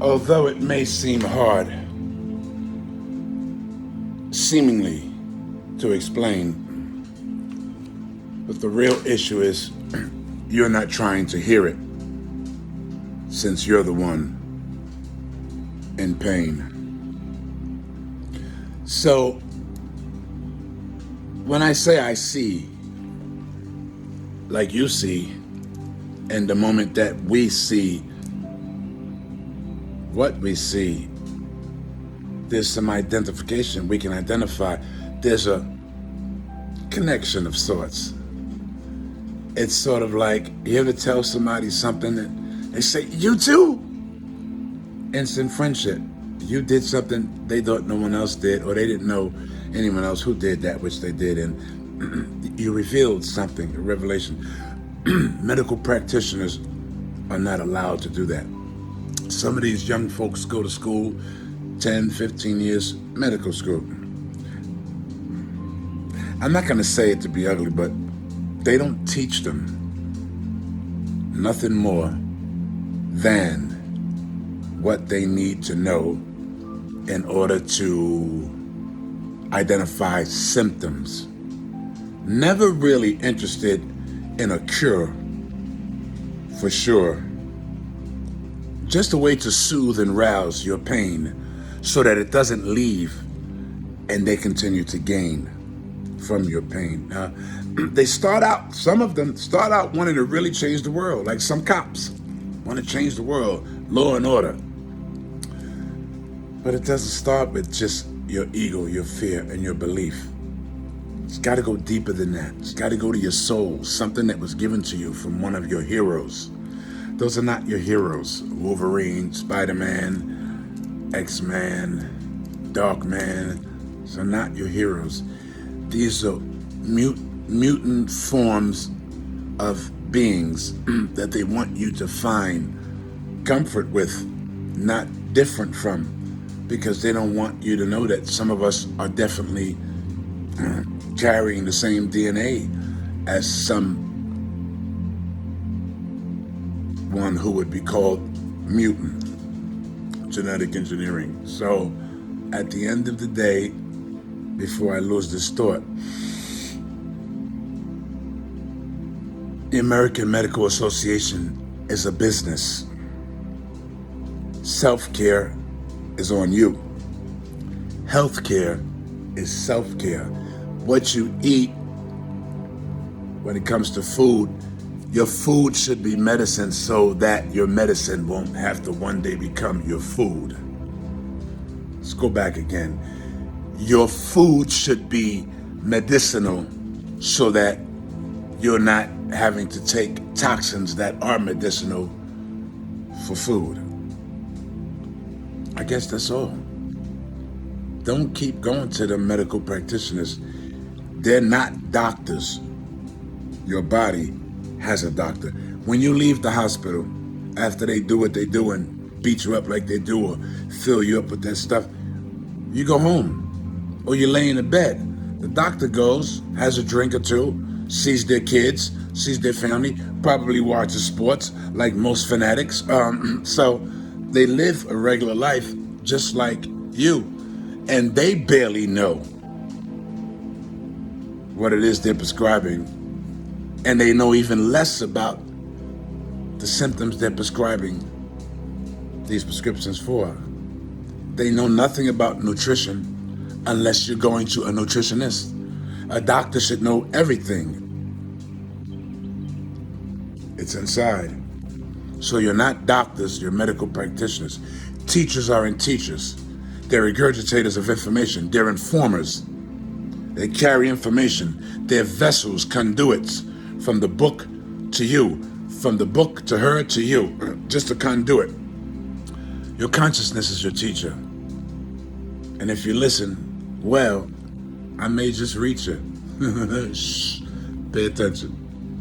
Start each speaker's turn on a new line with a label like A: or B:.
A: Although it may seem hard, seemingly, to explain, but the real issue is you're not trying to hear it, since you're the one in pain. So, when I say I see, like you see, and the moment that we see what we see, there's some identification. We can identify. There's a connection of sorts. It's sort of like, you ever tell somebody something and they say, you too? Instant friendship. You did something they thought no one else did, or they didn't know anyone else who did that which they did, and you revealed something, a revelation. Medical practitioners are not allowed to do that. Some of these young folks go to school, 10, 15 years, medical school. I'm not going to say it to be ugly, but they don't teach them nothing more than what they need to know in order to identify symptoms. Never really interested in a cure, for sure. Just a way to soothe and rouse your pain so that it doesn't leave and they continue to gain from your pain. They start out, some of them start out wanting to really change the world, like some cops want to change the world, law and order. But it doesn't start with just your ego, your fear, and your belief. It's got to go deeper than that. It's got to go to your soul, something that was given to you from one of your heroes. Those are not your heroes. Wolverine, Spider-Man, X-Man, Darkman. These are not your heroes. These are mutant forms of beings that they want you to find comfort with, not different from, because they don't want you to know that some of us are definitely carrying the same DNA as one who would be called mutant, genetic engineering. So at the end of the day, before I lose this thought, the American Medical Association is a business. Self-care is on you. Healthcare is self-care. What you eat, when it comes to food, your food should be medicine so that your medicine won't have to one day become your food. Let's go back again. Your food should be medicinal so that you're not having to take toxins that are medicinal for food. I guess that's all. Don't keep going to the medical practitioners. They're not doctors. Your body has a doctor. When you leave the hospital, after they do what they do and beat you up like they do or fill you up with that stuff, you go home or you lay in a bed. The doctor goes, has a drink or two, sees their kids, sees their family, probably watches sports like most fanatics. So they live a regular life just like you, and they barely know what it is they're prescribing, and they know even less about the symptoms they're prescribing these prescriptions for. They know nothing about nutrition unless you're going to a nutritionist. A doctor should know everything. It's inside. So you're not doctors, you're medical practitioners. Teachers aren't teachers. They're regurgitators of information. They're informers. They carry information. They're vessels, conduits, from the book to you, from the book to her to you, just a conduit. Your consciousness is your teacher. And if you listen well, I may just reach it. Shh, pay attention.